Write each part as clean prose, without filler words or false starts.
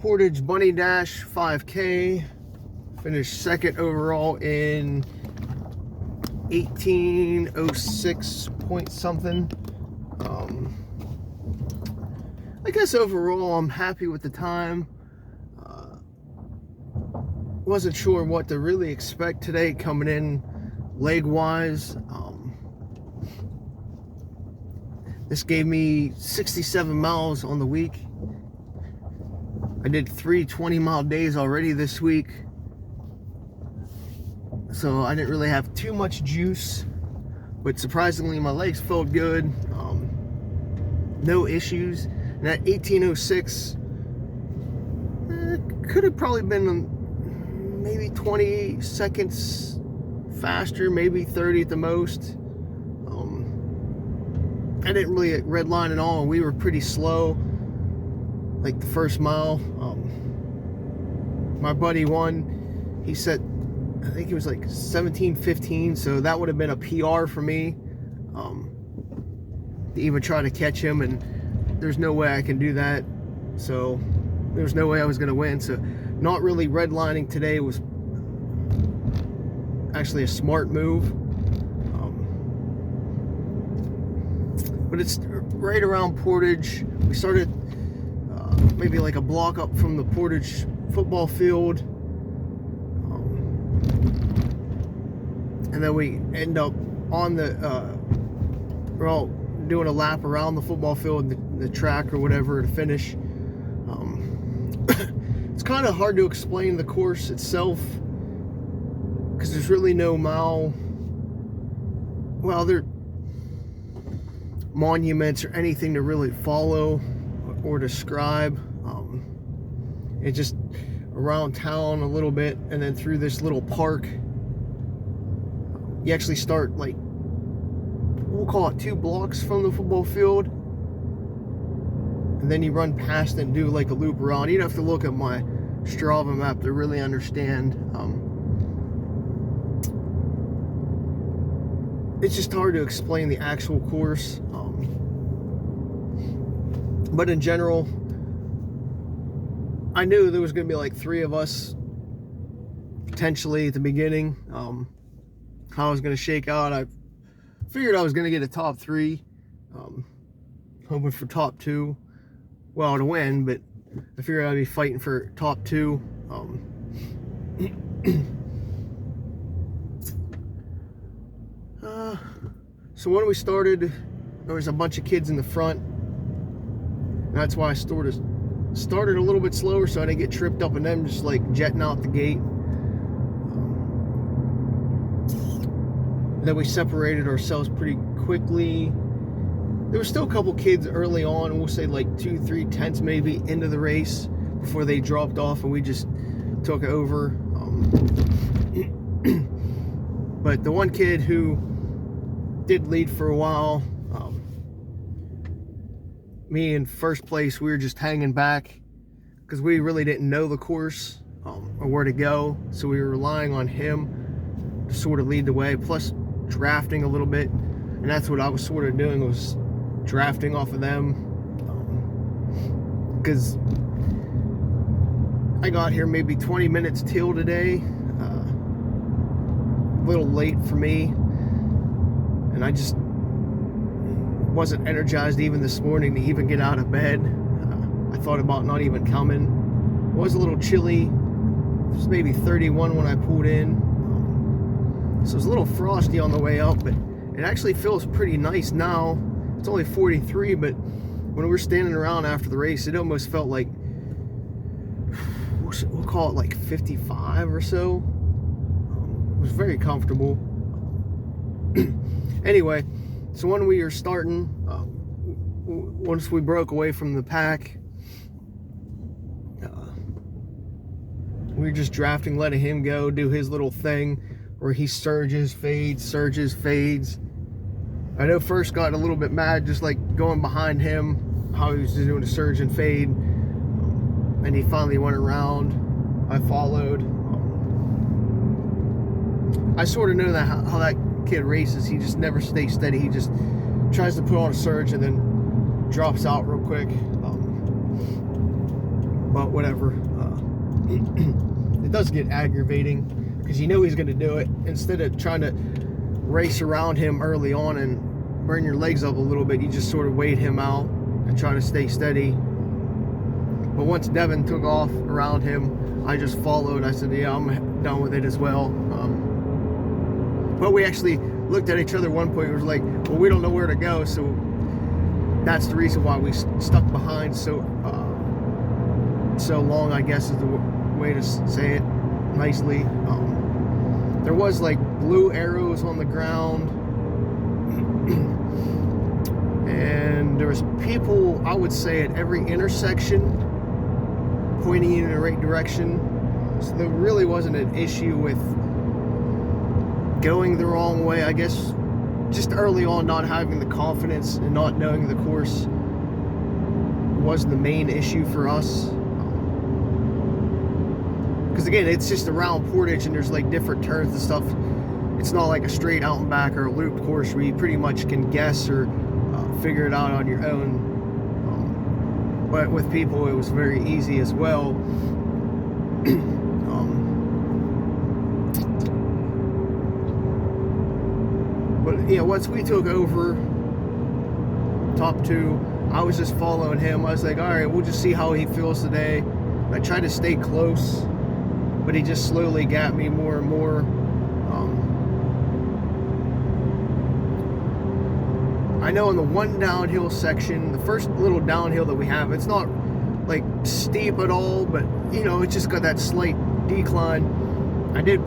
Portage Bunny Dash 5K. Finished second overall in 1806 point something. I guess overall I'm happy with the time. Wasn't sure what to really expect today coming in leg wise. This gave me 67 miles on the week. I did 3 20-mile days already this week, so I didn't really have too much juice, but surprisingly my legs felt good. No issues. And at 1806, could have probably been maybe 20 seconds faster, maybe 30 at the most. I didn't really redline at all, and we were pretty slow like the first mile. My buddy won. He said, I think he was like 17:15, so that would have been a PR for me, to even try to catch him, and there's no way I can do that. So there's no way I was going to win. So not really redlining today was actually a smart move. But it's right around Portage. We started maybe like a block up from the Portage football field, and then we end up on the we're all doing a lap around the football field, the track or whatever, to finish. It's kind of hard to explain the course itself because there's really no there monuments or anything to really follow or describe. It's just around town a little bit, and then through this little park. You actually start, like, we'll call it 2 blocks from the football field, and then you run past and do like a loop around. You'd have to look at my Strava map to really understand. It's just hard to explain the actual course. But in general, I knew there was going to be like 3 of us potentially at the beginning. How I was going to shake out, I figured I was going to get a top 3, hoping for top 2, well, to win, but I figured I'd be fighting for top 2. So when we started, there was a bunch of kids in the front. That's why I started a little bit slower, so I didn't get tripped up in them just like jetting out the gate. Then we separated ourselves pretty quickly. There were still a couple kids early on, we'll say like 2-3 tenths maybe into the race before they dropped off, and we just took over. But the one kid who did lead for a while, me in first place, we were just hanging back because we really didn't know the course or where to go, so we were relying on him to sort of lead the way, plus drafting a little bit, and that's what I was sort of doing, was drafting off of them, because I got here maybe 20 minutes till today, a little late for me, and I just wasn't energized even this morning to even get out of bed. I thought about not even coming. It was a little chilly. It was maybe 31 when I pulled in. So it was a little frosty on the way up, but it actually feels pretty nice now. It's only 43, but when we were standing around after the race, it almost felt like, we'll call it like 55 or so. It was very comfortable. Anyway, so when we were starting, once we broke away from the pack, we were just drafting, letting him go, do his little thing where he surges, fades. I know first got a little bit mad, just like going behind him, how he was just doing a surge and fade, and he finally went around. I followed. I sort of know that how that kid races. He just never stays steady. He just tries to put on a surge and then drops out real quick. but whatever. It does get aggravating because you know he's going to do it. Instead of trying to race around him early on and burn your legs up a little bit, you just sort of wait him out and try to stay steady. But once Devin took off around him, I just followed. I said, yeah, I'm done with it as well. But we actually looked at each other at one point. It was like, well, we don't know where to go, so that's the reason why we stuck behind so long, I guess is the way to say it nicely. There was like blue arrows on the ground, and there was people, I would say, at every intersection pointing in the right direction. So there really wasn't an issue with going the wrong way. I guess just early on, not having the confidence and not knowing the course was the main issue for us. Because again, it's just around Portage and there's like different turns and stuff. It's not like a straight out and back or a looped course where you pretty much can guess or figure it out on your own. But with people, it was very easy as well. But yeah, once we took over top two, I was just following him. I was like, all right, we'll just see how he feels today. I tried to stay close, but he just slowly got me more and more. I know in the one downhill section, the first little downhill that we have, it's not like steep at all, but you know, it's just got that slight decline. I did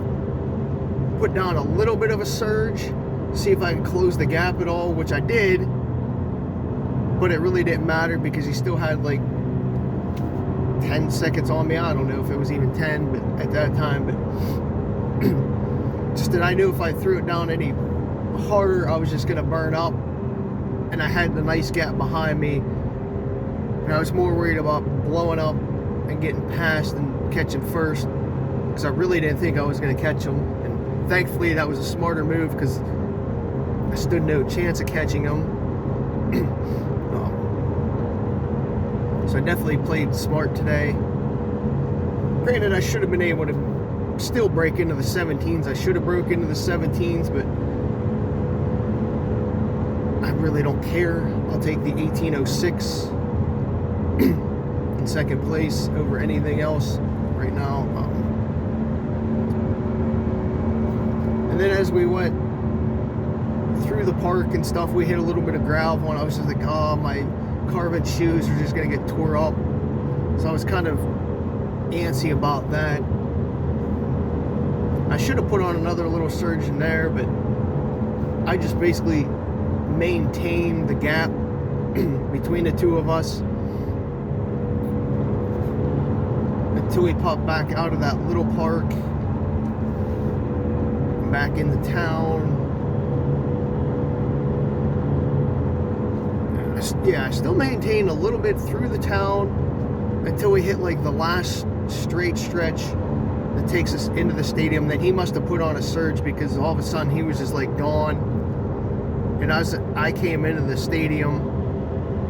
put down a little bit of a surge, see if I could close the gap at all, which I did, but it really didn't matter because he still had like 10 seconds on me. I don't know if it was even 10, but at that time, but just that I knew if I threw it down any harder, I was just gonna burn up. And I had the nice gap behind me, and I was more worried about blowing up and getting past and catching first, because I really didn't think I was going to catch him. And thankfully that was a smarter move, because I stood no chance of catching him. So I definitely played smart today. Granted, I should have been able to still break into the 17s. I should have broke into the 17s, but I really don't care. I'll take the 1806 in second place over anything else right now. And then as we went through the park and stuff, we hit a little bit of gravel, and I was just like, oh, my carbon shoes are just gonna get tore up. So I was kind of antsy about that. I should have put on another little surge in there, but I just basically maintain the gap between the two of us until we pop back out of that little park, back into town. Yeah, I still maintain a little bit through the town until we hit like the last straight stretch that takes us into the stadium. Then he must have put on a surge, because all of a sudden he was just like gone. And as I came into the stadium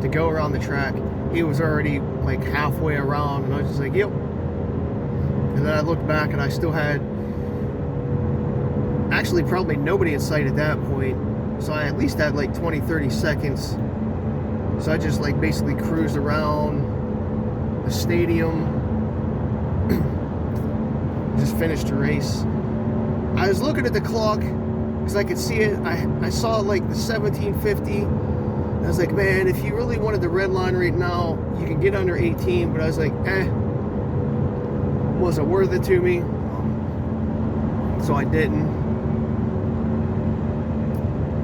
to go around the track, he was already like halfway around, and I was just like, yep. And then I looked back and I still had actually probably nobody in sight at that point. So I at least had like 20-30 seconds. So I just like basically cruised around the stadium, just finished the race. I was looking at the clock, because I could see it. I saw like the 1750. I was like, man, if you really wanted the red line right now, you can get under 18. But I was like, wasn't worth it to me. So I didn't.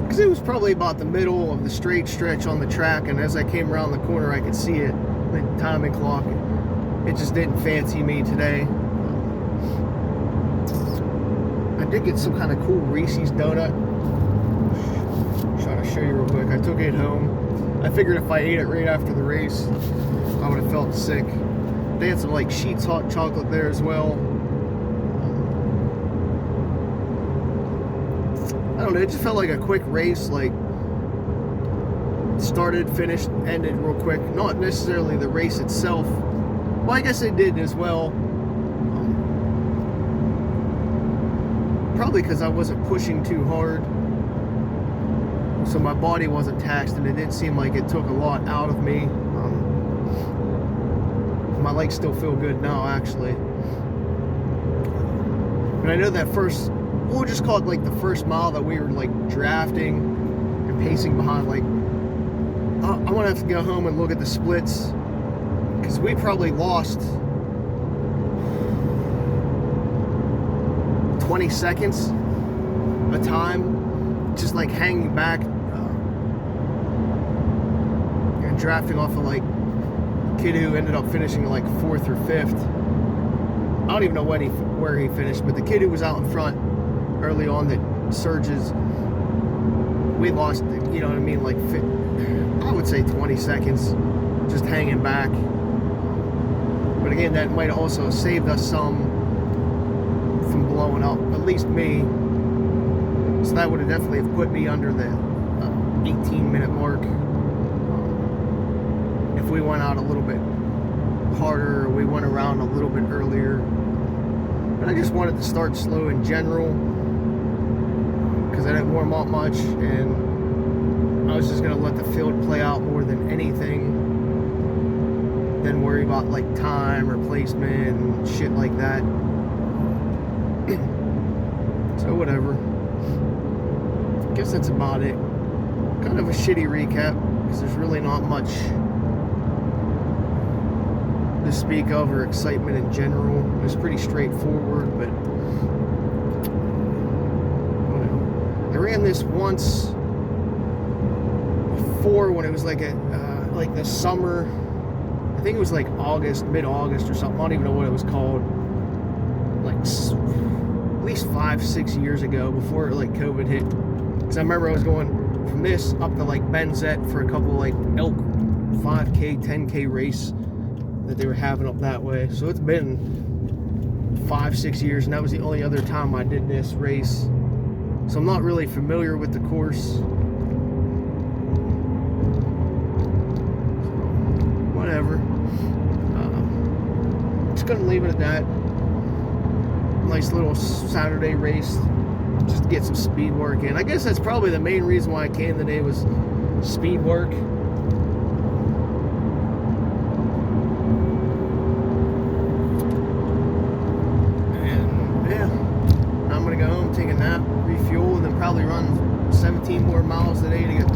Because it was probably about the middle of the straight stretch on the track. And as I came around the corner, I could see it, the timing clock. It just didn't fancy me today. I did get some kind of cool Reese's donut. Trying to show you real quick. I took it home. I figured if I ate it right after the race, I would have felt sick. They had some like Sheets hot chocolate there as well. I don't know, it just felt like a quick race, like started, finished, ended real quick. Not necessarily the race itself. Well, I guess they did as well. Probably because I wasn't pushing too hard, so my body wasn't taxed, and it didn't seem like it took a lot out of me. My legs still feel good now, actually. But I know that first, we'll just call it like the first mile that we were like drafting and pacing behind, like, I'm gonna have to go home and look at the splits, because we probably lost 20 seconds a time, just like hanging back and drafting off of like kid who ended up finishing like 4th or 5th. I don't even know where he finished, but the kid who was out in front early on that surges, we lost, you know what I mean, like I would say 20 seconds just hanging back. But again, that might also have saved us some from blowing up, at least me. So that would have definitely have put me under the 18-minute mark. If we went out a little bit harder, or we went around a little bit earlier. But I just wanted to start slow in general, because I didn't warm up much, and I was just going to let the field play out more than anything, than worry about like time or placement and shit like that. So whatever. I guess that's about it. Kind of a shitty recap, because there's really not much to speak of, or excitement in general. It was pretty straightforward, but I ran this once before when it was like like the summer. I think it was like August, mid-August or something. I don't even know what it was called. Like at least 5-6 years ago, before like COVID hit. Because I remember I was going from this up to like Benzet for a couple like elk 5K, 10K race that they were having up that way. So it's been 5-6 years, and that was the only other time I did this race. So I'm not really familiar with the course. So, whatever. Just gonna leave it at that. Nice little Saturday race, just to get some speed work in. I guess that's probably the main reason why I came today, was speed work. And yeah, I'm gonna go home, take a nap, refuel, and then probably run 17 more miles today to get